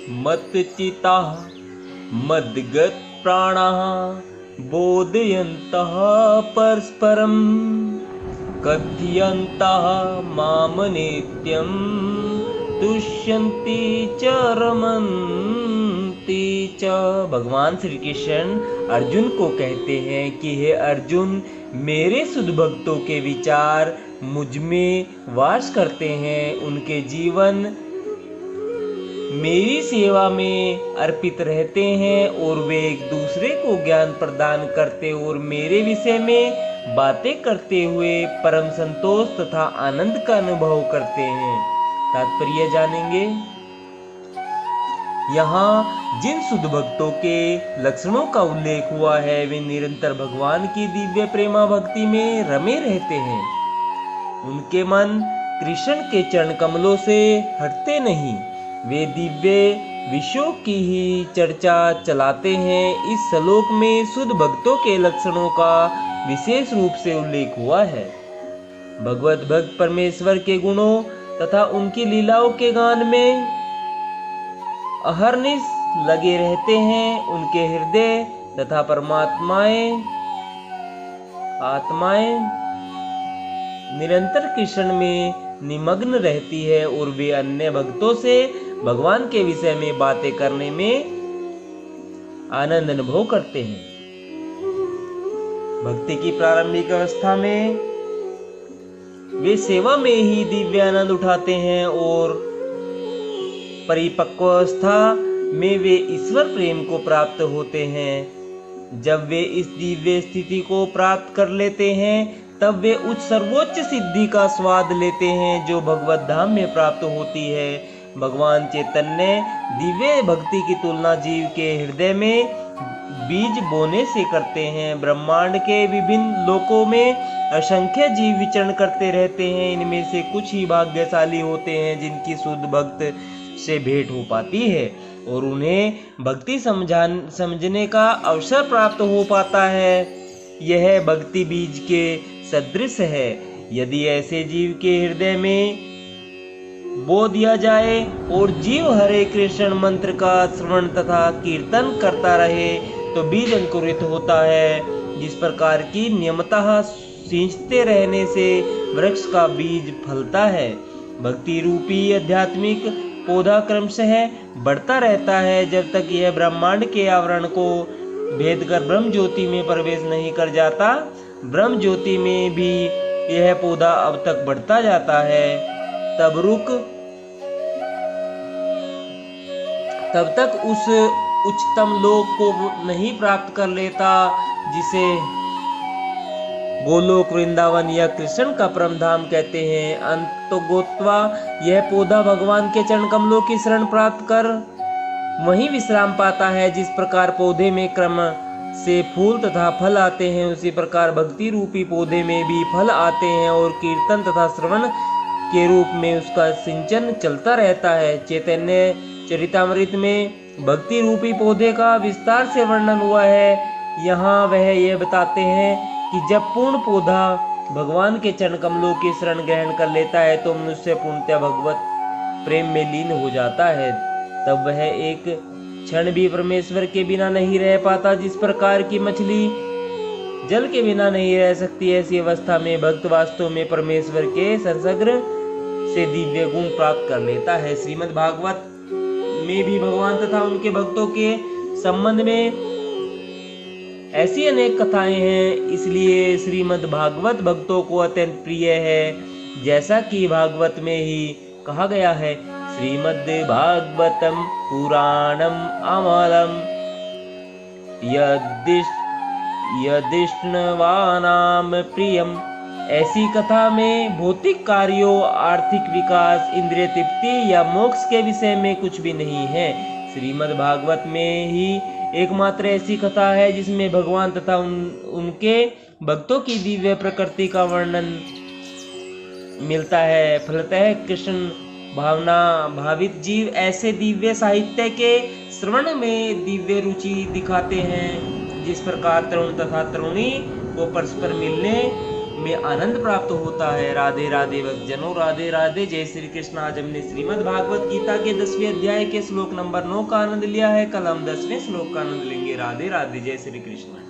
मत्चिताः मद्गत प्राणाः बोधयन्तः परस्परं कथयन्तः माम नित्यं तुष्यन्ति च रमन्ति च। भगवान श्री कृष्ण अर्जुन को कहते हैं कि हे अर्जुन, मेरे शुद्ध भक्तों के विचार मुझ में वास करते हैं। उनके जीवन मेरी सेवा में अर्पित रहते हैं और वे एक दूसरे को ज्ञान प्रदान करते और मेरे विषय में बातें करते हुए परम संतोष तथा आनंद का अनुभव करते हैं। तात्पर्य जानेंगे। यहाँ जिन शुद्ध भक्तों के लक्षणों का उल्लेख हुआ है वे निरंतर भगवान की दिव्य प्रेमा भक्ति में रमे रहते हैं। उनके मन कृष्ण के चरण कमलों से हटते नहीं। वे दिव्य विषयों की ही चर्चा चलाते हैं। इस श्लोक में शुद्ध भक्तों के लक्षणों का विशेष रूप से उल्लेख हुआ है। भगवत भक्त परमेश्वर के गुणों तथा उनकी लीलाओं के गान में अहरनिश लगे रहते हैं। उनके हृदय तथा आत्माएं निरंतर कृष्ण में निमग्न रहती है और वे अन्य भक्तों से भगवान के विषय में बातें करने में आनंद अनुभव करते हैं। भक्ति की प्रारंभिक अवस्था में वे सेवा में ही दिव्य आनंद उठाते हैं और परिपक्व अवस्था में वे ईश्वर प्रेम को प्राप्त होते हैं। जब वे इस दिव्य स्थिति को प्राप्त कर लेते हैं तब वे उच्च सर्वोच्च सिद्धि का स्वाद लेते हैं जो भगवत धाम में प्राप्त होती है। भगवान चैतन्य दिव्य भक्ति की तुलना जीव के हृदय में बीज बोने से करते हैं। ब्रह्मांड के विभिन्न लोकों में असंख्य जीव विचरण करते रहते हैं। इनमें से कुछ ही भाग्यशाली होते हैं जिनकी शुद्ध भक्त से भेंट हो पाती है और उन्हें भक्ति समझने का अवसर प्राप्त हो पाता है। यह भक्ति बीज के सदृश है। यदि ऐसे जीव के हृदय में बो दिया जाए और जीव हरे कृष्ण मंत्र का श्रवण तथा कीर्तन करता रहे तो बीज अंकुरित होता है। जिस प्रकार की नियमतः सींचते रहने से वृक्ष का बीज फलता है, भक्ति रूपी आध्यात्मिक पौधा क्रमशः बढ़ता रहता है जब तक यह ब्रह्मांड के आवरण को भेद कर ब्रह्म ज्योति में प्रवेश नहीं कर जाता। ब्रह्म ज्योति में भी यह पौधा अब तक बढ़ता जाता है। तब तक उस उच्चतम लोक को नहीं प्राप्त कर लेता जिसे गोलोक वृंदावन या कृष्ण का परम धाम कहते हैं। अंतगोत्वा यह पौधा भगवान के चरण कमलों की शरण प्राप्त कर वहीं विश्राम पाता है। जिस प्रकार पौधे में क्रम से फूल तथा फल आते हैं उसी प्रकार भक्ति रूपी पौधे में भी फल आते हैं और कीर्तन तथा श्रवण के रूप में उसका सिंचन चलता रहता है। चैतन्य चरितामृत में भक्ति रूपी पौधे का विस्तार से वर्णन हुआ है। यहाँ वह यह बताते हैं कि जब पूर्ण पौधा भगवान के चरण कमलों की शरण ग्रहण कर लेता है तो मनुष्य पूर्णतः भगवत प्रेम में लीन हो जाता है। तब वह एक क्षण भी परमेश्वर के बिना नहीं रह पाता। जिस प्रकार की मछली जल के बिना नहीं रह सकती, ऐसी अवस्था में भक्त वास्तव में परमेश्वर के संसर्ग से दिव्य गुण प्राप्त कर लेता है। श्रीमद् भागवत में भी भगवान तथा उनके भक्तों के संबंध में ऐसी अनेक कथाएं हैं, इसलिए श्रीमद् भागवत भक्तों को अत्यंत प्रिय है। जैसा कि भागवत में ही कहा गया है, श्रीमद् भागवतम पुराणम अमलम यदिष्णवानाम प्रियम। ऐसी कथा में भौतिक कार्यों, आर्थिक विकास, इंद्रिय तृप्ति या मोक्ष के विषय में कुछ भी नहीं है। श्रीमद् भागवत में ही एकमात्र ऐसी कथा है जिसमें भगवान तथा उनके भक्तों की दिव्य प्रकृति का वर्णन मिलता है। फलतः कृष्ण भावना भावित जीव ऐसे दिव्य साहित्य के श्रवण में दिव्य रुचि दिखाते हैं। जिस प्रकार तरुण तथा तरुणी को परस्पर मिलने में आनंद प्राप्त होता है। राधे राधे भक्तजनों, राधे राधे, जय श्री कृष्ण। आज हमने श्रीमद् भागवत गीता के 10वें अध्याय के श्लोक नंबर 9 का आनंद लिया है। कल हम 10वें श्लोक का आनंद लेंगे। राधे राधे, जय श्री कृष्ण।